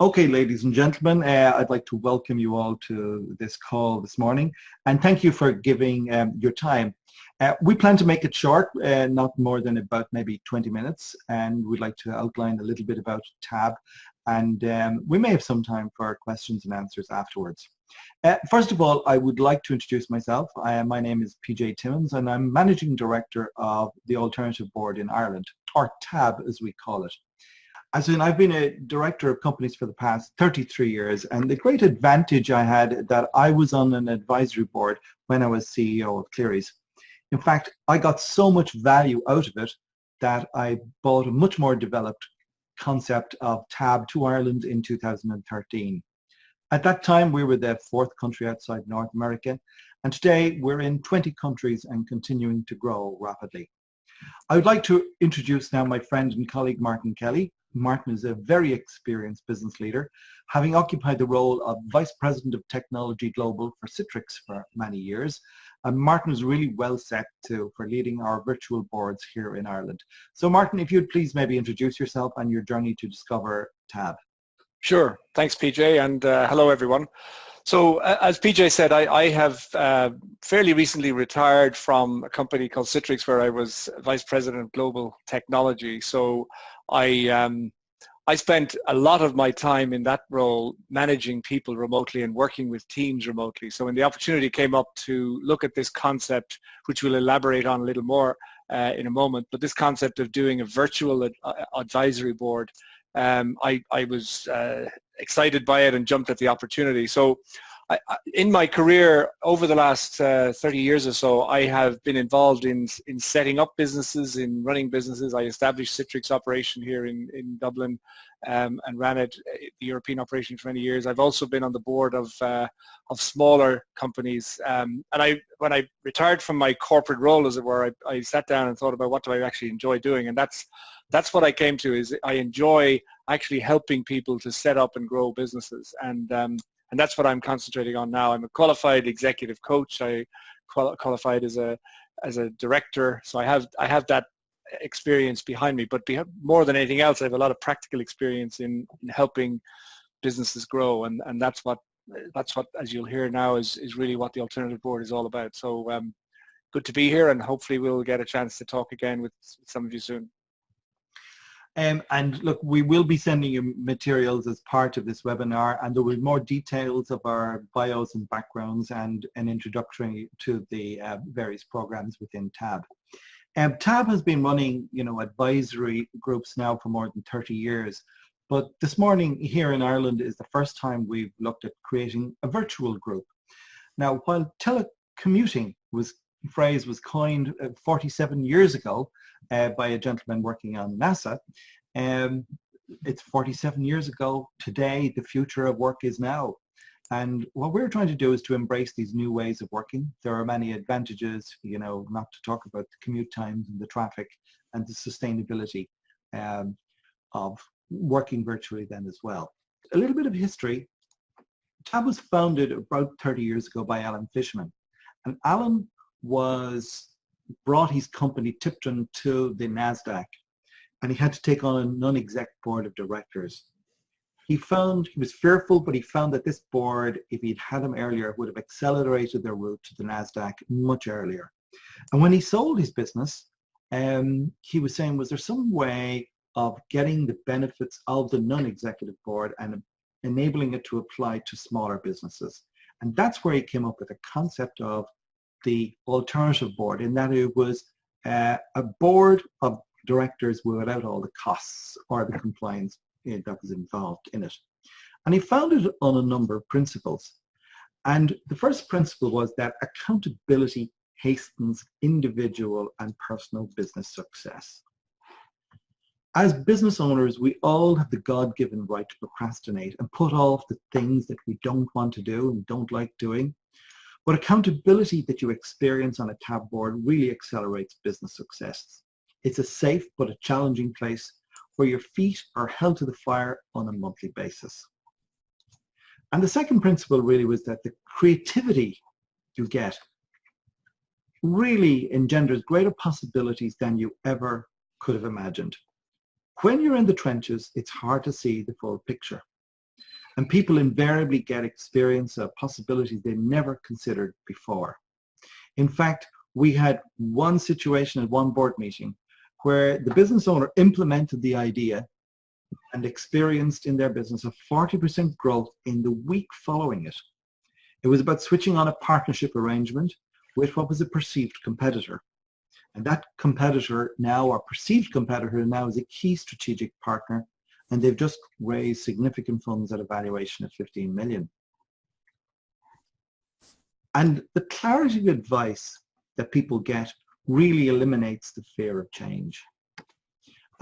Okay, ladies and gentlemen, I'd like to welcome you all to this call this morning, and thank you for giving your time. We plan to make it short, not more than about maybe 20 minutes, and we'd like to outline a little bit about TAB, and we may have some time for questions and answers afterwards. First of all, I would like to introduce myself. My name is PJ Timmins, and I'm Managing Director of the Alternative Board in Ireland, or TAB as we call it. As in, I've been a director of companies for the past 33 years, and the great advantage I had that I was on an advisory board when I was CEO of Cleary's. In fact, I got so much value out of it that I bought a much more developed concept of TAB to Ireland in 2013. At that time, we were the fourth country outside North America, and today we're in 20 countries and continuing to grow rapidly. I would like to introduce now my friend and colleague, Martin Kelly. Martin is a very experienced business leader, having occupied the role of Vice President of Technology Global for Citrix for many years. And Martin is really well set for leading our virtual boards here in Ireland. So Martin, if you'd please maybe introduce yourself and your journey to discover TAB. Sure. Thanks, PJ, and hello, everyone. So as PJ said, I have fairly recently retired from a company called Citrix, where I was Vice President of Global Technology. So I spent a lot of my time in that role managing people remotely and working with teams remotely. So when the opportunity came up to look at this concept, which we'll elaborate on a little more in a moment, but this concept of doing a virtual advisory board, I was excited by it and jumped at the opportunity. So in my career over the last 30 years or so, I have been involved in setting up businesses, in running businesses. I established Citrix operation here in Dublin and ran it, the European operation, for many years. I've also been on the board of smaller companies. And when I retired from my corporate role, as it were, I sat down and thought about what do I actually enjoy doing. And that's what I came to, is I enjoy actually helping people to set up and grow businesses. And that's what I'm concentrating on now. I'm a qualified executive coach. I qualified as a director, so I have that experience behind me. But more than anything else, I have a lot of practical experience in helping businesses grow, and that's what, as you'll hear now, is really what the Alternative Board is all about. So good to be here, and hopefully we'll get a chance to talk again with some of you soon. And look, we will be sending you materials as part of this webinar, and there will be more details of our bios and backgrounds and an introductory to the various programs within TAB. TAB has been running, advisory groups now for more than 30 years. But this morning here in Ireland is the first time we've looked at creating a virtual group. Now, while telecommuting phrase was coined 47 years ago by a gentleman working on NASA. It's 47 years ago. Today, the future of work is now. And what we're trying to do is to embrace these new ways of working. There are many advantages, not to talk about the commute times and the traffic and the sustainability of working virtually then as well. A little bit of history. TAB was founded about 30 years ago by Alan Fishman. And Alan brought his company Tipton to the NASDAQ, and he had to take on a non-exec board of directors. He was fearful, but he found that this board, if he'd had him earlier, would have accelerated their route to the NASDAQ much earlier. And when he sold his business, he was saying, was there some way of getting the benefits of the non-executive board and enabling it to apply to smaller businesses? And that's where he came up with the concept of the Alternative Board, in that it was a board of directors without all the costs or the compliance that was involved in it. And he founded it on a number of principles. And the first principle was that accountability hastens individual and personal business success. As business owners, we all have the God-given right to procrastinate and put off the things that we don't want to do and don't like doing. But accountability that you experience on a TAB board really accelerates business success. It's a safe but a challenging place where your feet are held to the fire on a monthly basis. And the second principle really was that the creativity you get really engenders greater possibilities than you ever could have imagined. When you're in the trenches, it's hard to see the full picture. And people invariably get experience of possibilities they never considered before. In fact, we had one situation at one board meeting where the business owner implemented the idea and experienced in their business a 40% growth in the week following it. It was about switching on a partnership arrangement with what was a perceived competitor. And that competitor now, or perceived competitor now, is a key strategic partner, and they've just raised significant funds at a valuation of 15 million. And the clarity of advice that people get really eliminates the fear of change.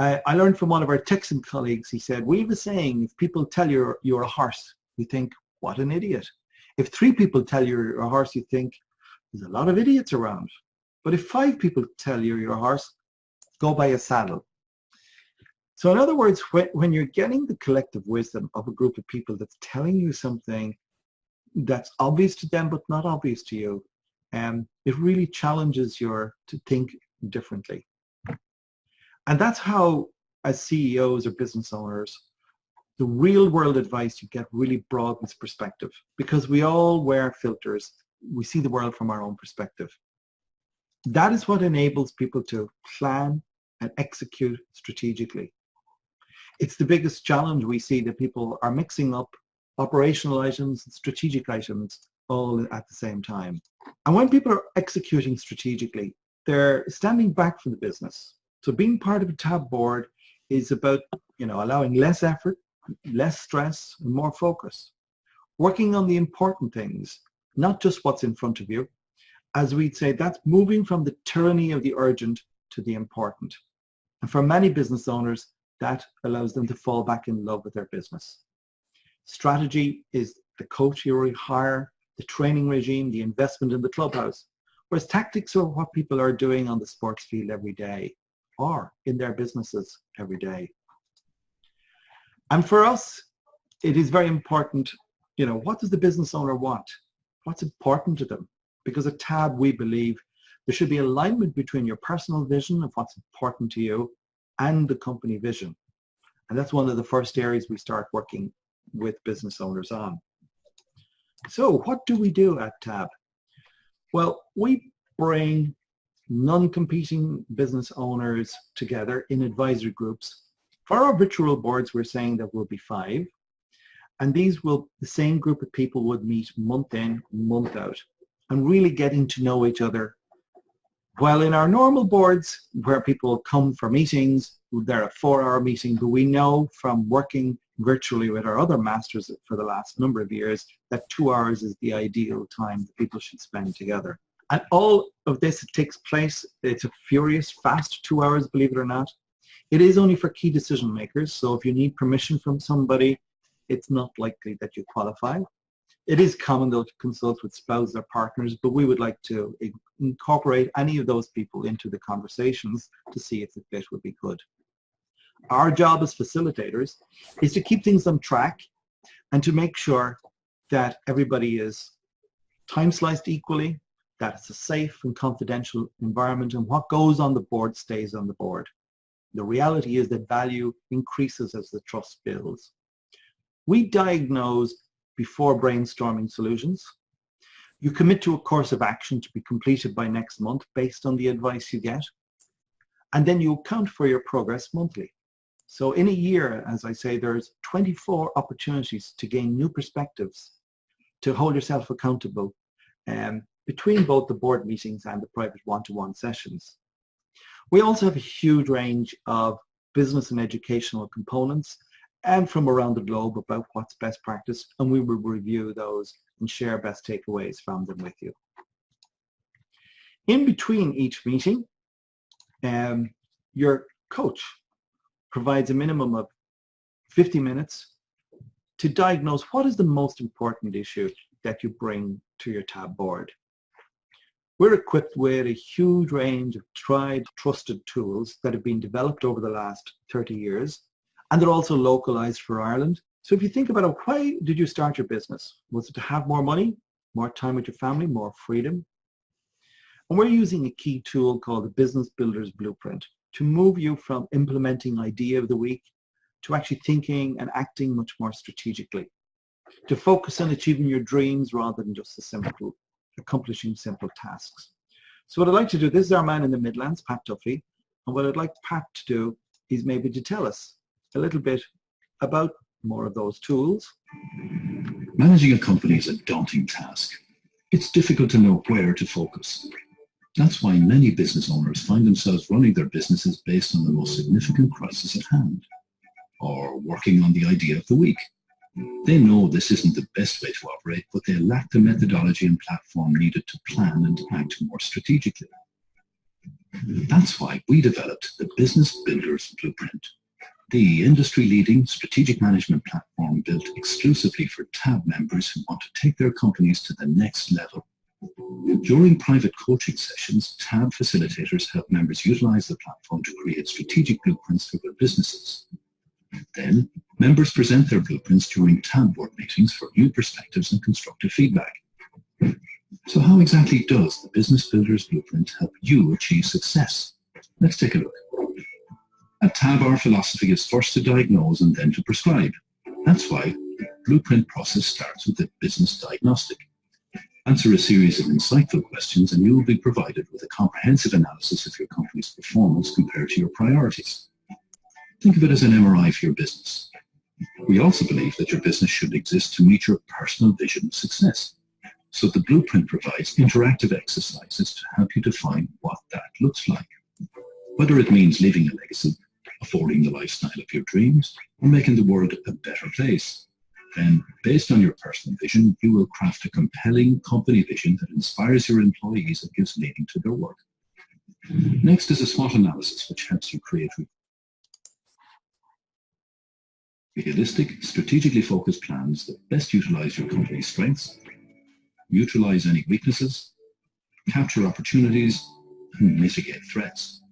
I learned from one of our Texan colleagues, he said, we have a saying, if people tell you you're a horse, you think, what an idiot. If 3 people tell you you're a horse, you think, there's a lot of idiots around. But if 5 people tell you you're a horse, go buy a saddle. So in other words, when you're getting the collective wisdom of a group of people that's telling you something that's obvious to them but not obvious to you, it really challenges you to think differently. And that's how, as CEOs or business owners, the real world advice you get really broadens perspective, because we all wear filters. We see the world from our own perspective. That is what enables people to plan and execute strategically. It's the biggest challenge we see, that people are mixing up operational items and strategic items all at the same time. And when people are executing strategically, they're standing back from the business. So being part of a TAB board is about, allowing less effort, less stress, and more focus. Working on the important things, not just what's in front of you. As we'd say, that's moving from the tyranny of the urgent to the important. And for many business owners, that allows them to fall back in love with their business. Strategy is the coach you hire, the training regime, the investment in the clubhouse, whereas tactics are what people are doing on the sports field every day or in their businesses every day. And for us, it is very important, what does the business owner want? What's important to them? Because at TAB, we believe there should be alignment between your personal vision of what's important to you and the company vision. And that's one of the first areas we start working with business owners on. So what do we do at TAB? Well, we bring non-competing business owners together in advisory groups. For our virtual boards, we're saying that will be 5. And the same group of people would meet month in, month out, and really getting to know each other. While in our normal boards, where people come for meetings, they're a 4-hour meeting, but we know from working virtually with our other masters for the last number of years that 2 hours is the ideal time that people should spend together. And all of this takes place, it's a furious, fast 2 hours, believe it or not. It is only for key decision makers, so if you need permission from somebody, it's not likely that you qualify. It is common, though, to consult with spouses or partners, but we would like to incorporate any of those people into the conversations to see if the fit would be good. Our job as facilitators is to keep things on track and to make sure that everybody is time sliced equally, that it's a safe and confidential environment, and what goes on the board stays on the board. The reality is that value increases as the trust builds. We diagnose before brainstorming solutions. You commit to a course of action to be completed by next month based on the advice you get. And then you account for your progress monthly. So in a year, as I say, there's 24 opportunities to gain new perspectives, to hold yourself accountable between both the board meetings and the private one-to-one sessions. We also have a huge range of business and educational components and from around the globe about what's best practice, and we will review those and share best takeaways from them with you. In between each meeting, your coach provides a minimum of 50 minutes to diagnose what is the most important issue that you bring to your TAB board. We're equipped with a huge range of tried, trusted tools that have been developed over the last 30 years, and they're also localized for Ireland. So if you think about it, why did you start your business? Was it to have more money, more time with your family, more freedom? And we're using a key tool called the Business Builder's Blueprint to move you from implementing idea of the week to actually thinking and acting much more strategically. to focus on achieving your dreams rather than just accomplishing simple tasks. So what I'd like to do, this is our man in the Midlands, Pat Duffy, and what I'd like Pat to do is maybe to tell us a little bit about more of those tools. Managing a company is a daunting task. It's difficult to know where to focus. That's why many business owners find themselves running their businesses based on the most significant crisis at hand, or working on the idea of the week. They know this isn't the best way to operate, but they lack the methodology and platform needed to plan and act more strategically. That's why we developed the Business Builders Blueprint, the industry-leading strategic management platform built exclusively for TAB members who want to take their companies to the next level. During private coaching sessions, TAB facilitators help members utilize the platform to create strategic blueprints for their businesses. Then, members present their blueprints during TAB board meetings for new perspectives and constructive feedback. So how exactly does the Business Builders Blueprint help you achieve success? Let's take a look. At TAB, our philosophy is first to diagnose and then to prescribe. That's why the blueprint process starts with a business diagnostic. Answer a series of insightful questions and you will be provided with a comprehensive analysis of your company's performance compared to your priorities. Think of it as an MRI for your business. We also believe that your business should exist to meet your personal vision of success. So the blueprint provides interactive exercises to help you define what that looks like. Whether it means leaving a legacy, affording the lifestyle of your dreams, or making the world a better place. Then, based on your personal vision, you will craft a compelling company vision that inspires your employees and gives meaning to their work. Next is a SWOT analysis, which helps you create realistic, strategically focused plans that best utilize your company's strengths, neutralize any weaknesses, capture opportunities, and mitigate threats.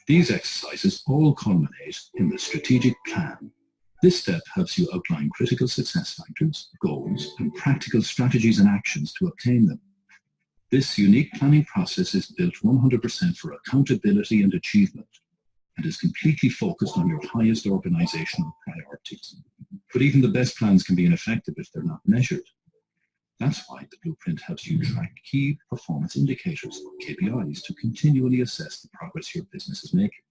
These exercises all culminate in the strategic plan. This step helps you outline critical success factors, goals, and practical strategies and actions to obtain them. This unique planning process is built 100% for accountability and achievement, and is completely focused on your highest organizational priorities. But even the best plans can be ineffective if they're not measured. That's why the blueprint helps you track key performance indicators, or KPIs, to continually assess the progress your business is making.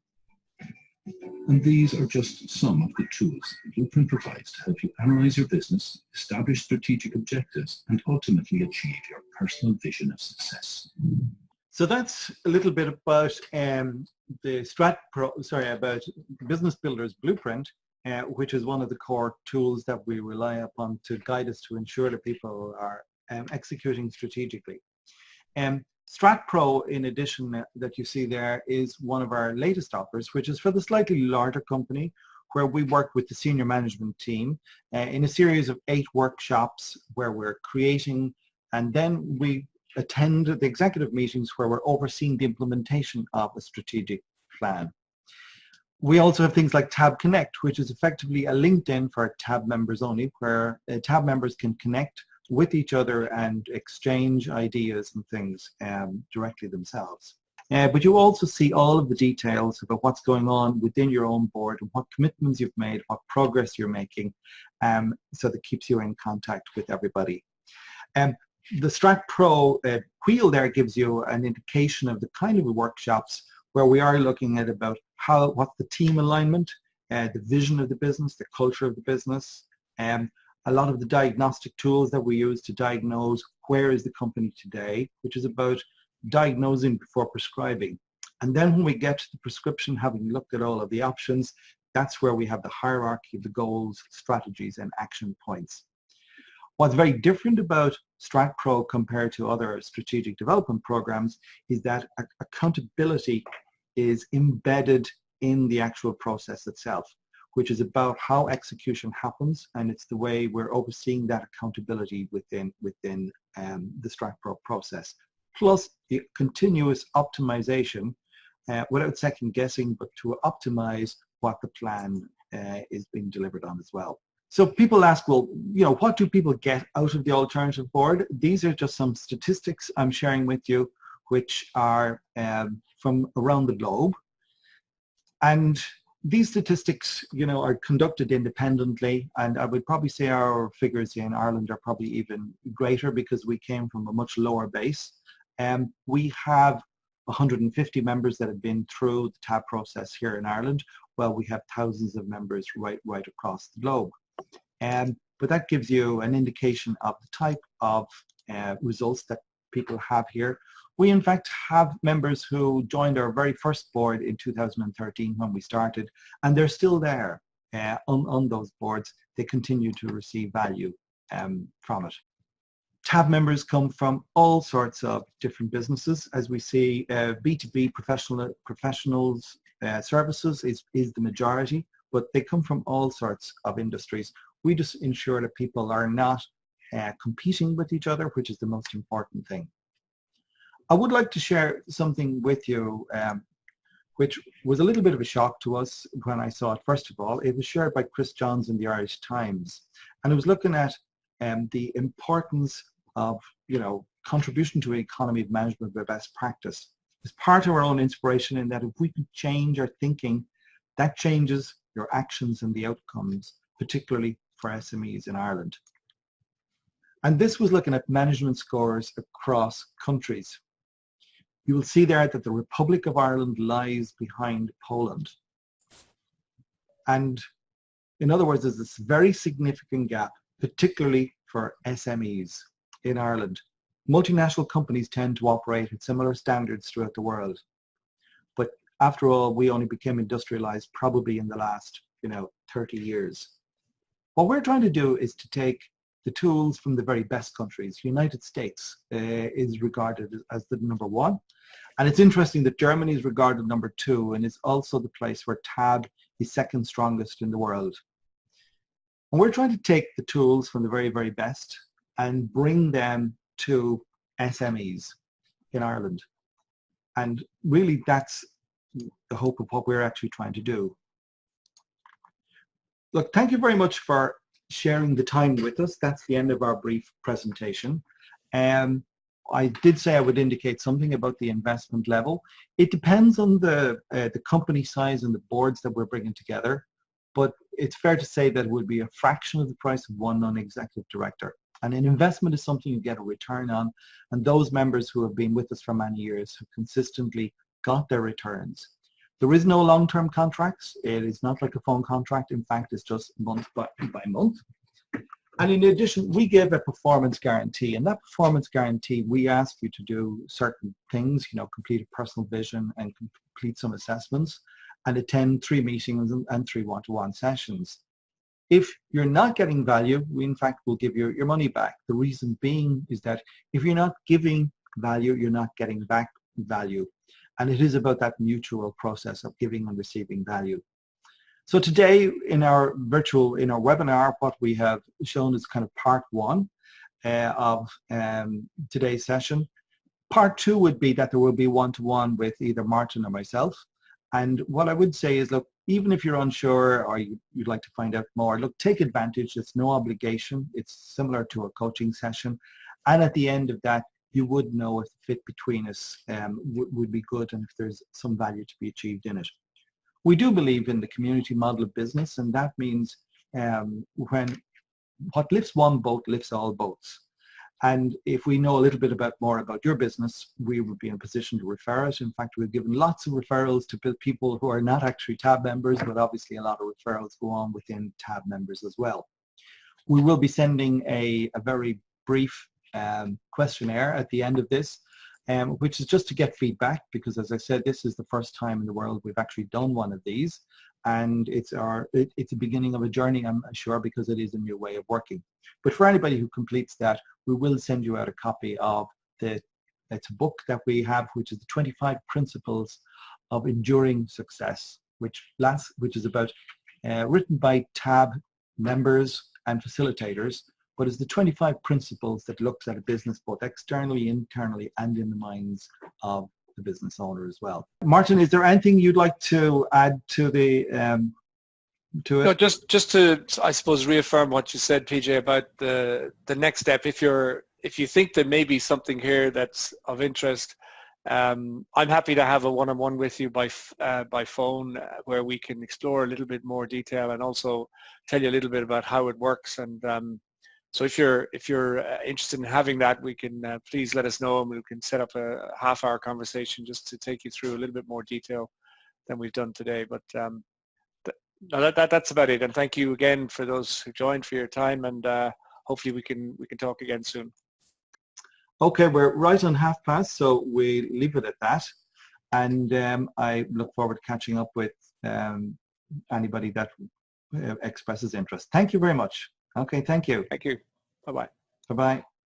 And these are just some of the tools the blueprint provides to help you analyze your business, establish strategic objectives, and ultimately achieve your personal vision of success. So that's a little bit about about Business Builders Blueprint, which is one of the core tools that we rely upon to guide us to ensure that people are executing strategically. Strat Pro, in addition, that you see there, is one of our latest offers, which is for the slightly larger company, where we work with the senior management team in a series of 8 workshops where we're creating, and then we attend the executive meetings where we're overseeing the implementation of a strategic plan. We also have things like Tab Connect, which is effectively a LinkedIn for Tab members only, where Tab members can connect with each other and exchange ideas and things directly themselves. But you also see all of the details about what's going on within your own board and what commitments you've made, what progress you're making, so that keeps you in contact with everybody. The Strat Pro wheel there gives you an indication of the kind of workshops where we are looking at about what's the team alignment, the vision of the business, the culture of the business, a lot of the diagnostic tools that we use to diagnose where is the company today, which is about diagnosing before prescribing. And then when we get to the prescription, having looked at all of the options, that's where we have the hierarchy of the goals, strategies, and action points. What's very different about Strat Pro compared to other strategic development programs is that accountability is embedded in the actual process itself, which is about how execution happens, and it's the way we're overseeing that accountability within the Strat Pro process, plus the continuous optimization without second guessing, but to optimize what the plan is being delivered on as well. So people ask, well, what do people get out of the alternative board? These are just some statistics I'm sharing with you, which are from around the globe. And these statistics, are conducted independently, and I would probably say our figures in Ireland are probably even greater because we came from a much lower base. We have 150 members that have been through the TAB process here in Ireland. Well, we have thousands of members right across the globe. But that gives you an indication of the type of results that people have here. We in fact have members who joined our very first board in 2013 when we started, and they're still there on those boards. They continue to receive value from it. TAB members come from all sorts of different businesses. As we see, B2B professionals services is the majority, but they come from all sorts of industries. We just ensure that people are not competing with each other, which is the most important thing. I would like to share something with you, which was a little bit of a shock to us when I saw it. First of all, it was shared by Chris Johns in the Irish Times, and it was looking at the importance of, contribution to an economy of management by best practice. It's part of our own inspiration in that if we can change our thinking, that changes your actions and the outcomes, particularly for SMEs in Ireland. And this was looking at management scores across countries. You will see there that the Republic of Ireland lies behind Poland. And in other words, there's this very significant gap, particularly for SMEs in Ireland. Multinational companies tend to operate at similar standards throughout the world. But after all, we only became industrialized probably in the last, 30 years. What we're trying to do is to take the tools from the very best countries. United States is regarded as the number one. And it's interesting that Germany is regarded number two, and it's also the place where TAB is second strongest in the world. And we're trying to take the tools from the very, very best and bring them to SMEs in Ireland. And really that's the hope of what we're actually trying to do. Look, thank you very much for sharing the time with us. That's the end of our brief presentation. I did say I would indicate something about the investment level. It depends on the company size and the boards that we're bringing together, but it's fair to say that it would be a fraction of the price of one non-executive director. And an investment is something you get a return on, and those members who have been with us for many years have consistently got their returns. There is no long-term contracts. It is not like a phone contract. In fact, it's just month by month. And in addition, we give a performance guarantee. And that performance guarantee, we ask you to do certain things, complete a personal vision and complete some assessments and attend 3 meetings and 3 one-to-one sessions. If you're not getting value, we in fact will give you your money back. The reason being is that if you're not giving value, you're not getting back value. And it is about that mutual process of giving and receiving value. So today in our webinar, what we have shown is kind of part 1 of today's session. Part 2 would be that there will be one-to-one with either Martin or myself. And what I would say is, look, even if you're unsure or you'd like to find out more, look, take advantage. It's no obligation. It's similar to a coaching session. And at the end of that, you would know if the fit between us would be good and if there's some value to be achieved in it. We do believe in the community model of business, and that means when what lifts one boat lifts all boats. And if we know a little bit more about your business, we would be in a position to refer it. In fact, we've given lots of referrals to people who are not actually TAB members, but obviously a lot of referrals go on within TAB members as well. We will be sending a very brief questionnaire at the end of this, which is just to get feedback, because as I said, this is the first time in the world we've actually done one of these, and it's the beginning of a journey, I'm sure, because it is a new way of working. But for anybody who completes that, we will send you out a copy of it's a book that we have, which is the 25 Principles of Enduring Success, which is about written by TAB members and facilitators, but it's the 25 principles that looks at a business both externally, internally, and in the minds of the business owner as well. Martin, is there anything you'd like to add to the to it? No, just to, I suppose, reaffirm what you said, PJ, about the next step. If you think there may be something here that's of interest, I'm happy to have a one-on-one with you by phone where we can explore a little bit more detail and also tell you a little bit about how it works. And so if you're interested in having that, we can please let us know, and we can set up a half-hour conversation just to take you through a little bit more detail than we've done today. But no, that's about it. And thank you again for those who joined, for your time, and hopefully we can talk again soon. Okay, we're right on past, so we leave it at that. And I look forward to catching up with anybody that expresses interest. Thank you very much. Okay, thank you. Thank you. Bye-bye. Bye-bye.